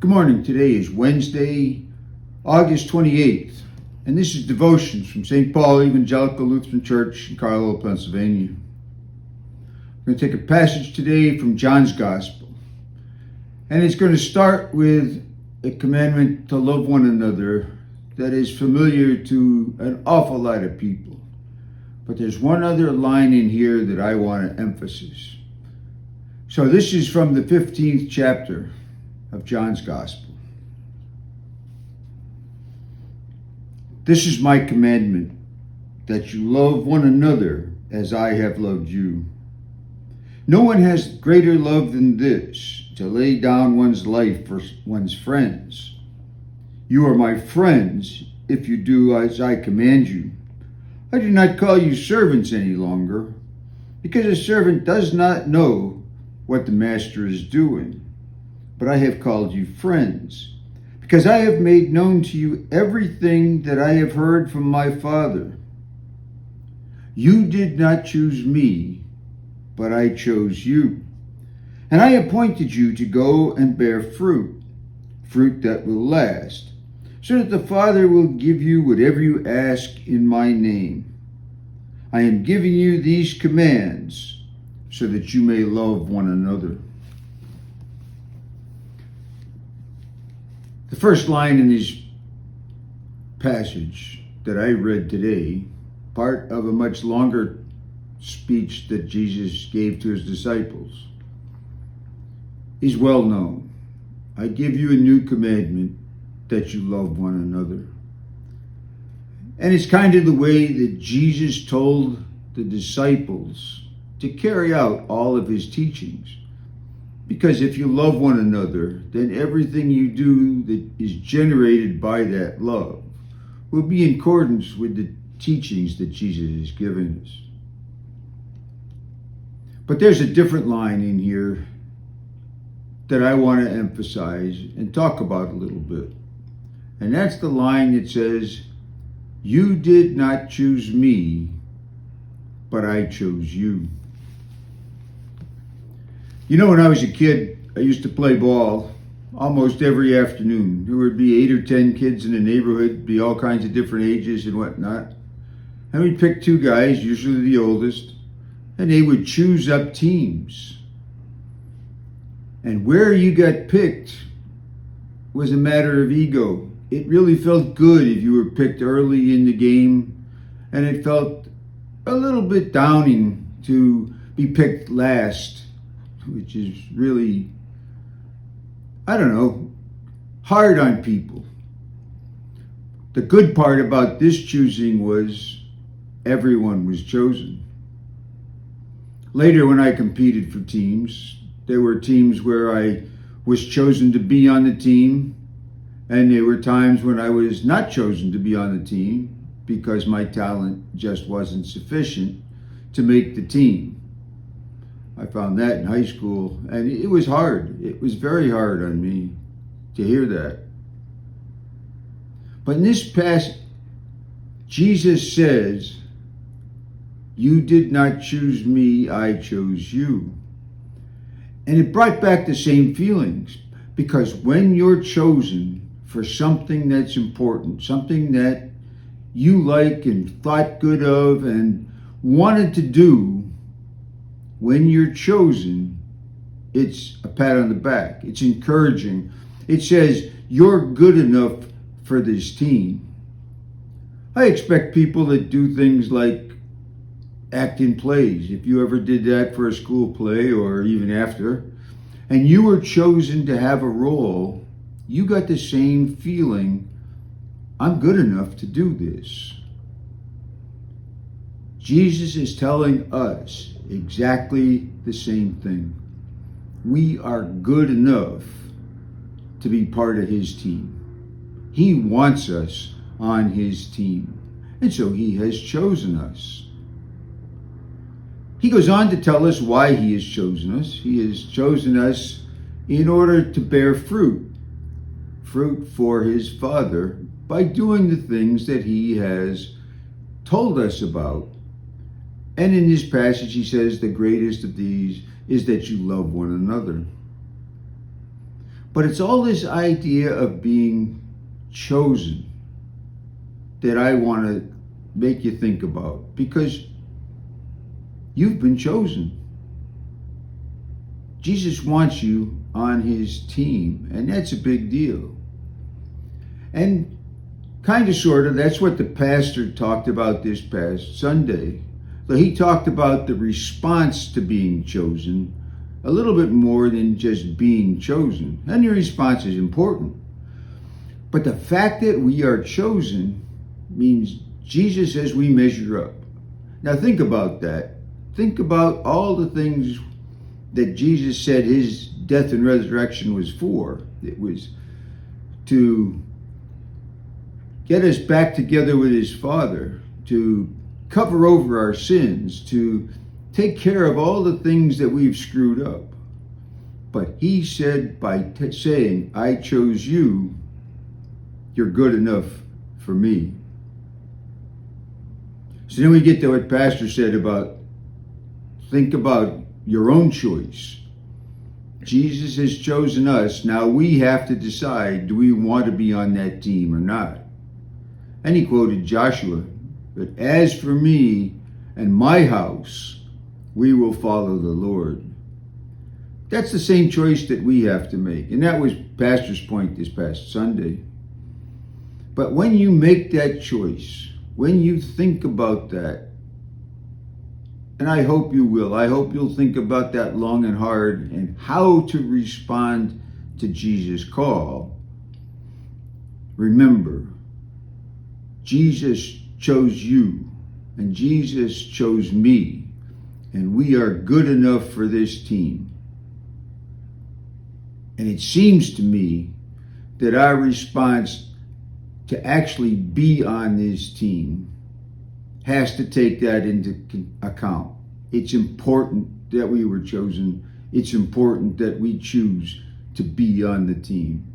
Good morning. Today is Wednesday, August 28th, and this is Devotions from St. Paul Evangelical Lutheran Church in Carlisle, Pennsylvania. We're going to take a passage today from John's Gospel, and it's going to start with a commandment to love one another that is familiar to an awful lot of people. But there's one other line in here that I want to emphasize. So this is from the 15th chapter of John's Gospel. This is my commandment, that you love one another as I have loved you. No one has greater love than this, to lay down one's life for one's friends. You are my friends if you do as I command you. I do not call you servants any longer, because a servant does not know what the master is doing. But I have called you friends, because I have made known to you everything that I have heard from my Father. You did not choose me, but I chose you. And I appointed you to go and bear fruit that will last, so that the Father will give you whatever you ask in my name. I am giving you these commands so that you may love one another. The first line in this passage that I read today, part of a much longer speech that Jesus gave to his disciples, is well known. I give you a new commandment, that you love one another. And it's kind of the way that Jesus told the disciples to carry out all of his teachings. Because if you love one another, then everything you do that is generated by that love will be in accordance with the teachings that Jesus has given us. But there's a different line in here that I want to emphasize and talk about a little bit. And that's the line that says, you did not choose me, but I chose you. You know, when I was a kid, I used to play ball almost every afternoon. There would be 8 or 10 kids in the neighborhood, be all kinds of different ages and whatnot. And we'd pick 2 guys, usually the oldest, and they would choose up teams. And where you got picked was a matter of ego. It really felt good if you were picked early in the game, and it felt a little bit downing to be picked last, which is really, hard on people. The good part about this choosing was everyone was chosen. Later, when I competed for teams, there were teams where I was chosen to be on the team, and there were times when I was not chosen to be on the team because my talent just wasn't sufficient to make the team. I found that in high school, and it was hard. It was very hard on me to hear that. But in this passage, Jesus says, you did not choose me, I chose you. And it brought back the same feelings, because when you're chosen for something that's important, something that you like and thought good of and wanted to do, when you're chosen, it's a pat on the back. It's encouraging. It says, you're good enough for this team. I expect people that do things like act in plays. If you ever did that for a school play or even after, and you were chosen to have a role, you got the same feeling, I'm good enough to do this. Jesus is telling us exactly the same thing. We are good enough to be part of his team. He wants us on his team, and so he has chosen us. He goes on to tell us why he has chosen us. He has chosen us in order to bear fruit for his Father, by doing the things that he has told us about. And in this passage, he says the greatest of these is that you love one another. But it's all this idea of being chosen that I want to make you think about, because you've been chosen. Jesus wants you on his team, and that's a big deal. And kind of, sort of, that's what the pastor talked about this past Sunday. So he talked about the response to being chosen a little bit more than just being chosen. And your response is important. But the fact that we are chosen means Jesus says we measure up. Now think about that. Think about all the things that Jesus said his death and resurrection was for. It was to get us back together with his Father, to cover over our sins, to take care of all the things that we've screwed up. But he said, by saying, I chose you, you're good enough for me. So then we get to what Pastor said about, think about your own choice. Jesus has chosen us. Now we have to decide, do we want to be on that team or not? And he quoted Joshua, but as for me and my house, we will follow the Lord. That's the same choice that we have to make. And that was Pastor's point this past Sunday. But when you make that choice, when you think about that, and I hope you will, I hope you'll think about that long and hard and how to respond to Jesus' call. Remember, Jesus chose you, and Jesus chose me, and we are good enough for this team. And it seems to me that our response to actually be on this team has to take that into account. It's important that we were chosen. It's important that we choose to be on the team.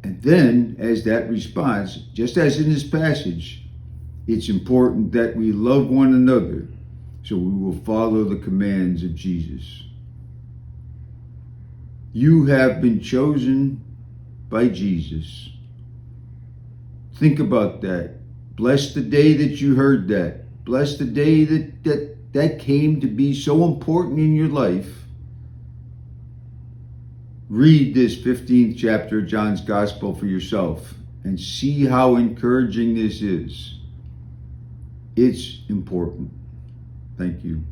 And then, as that response, just as in this passage, it's important that we love one another, so we will follow the commands of Jesus. You have been chosen by Jesus. Think about that. Bless the day that you heard that. Bless the day that came to be so important in your life. Read this 15th chapter of John's Gospel for yourself and see how encouraging this is. It's important. Thank you.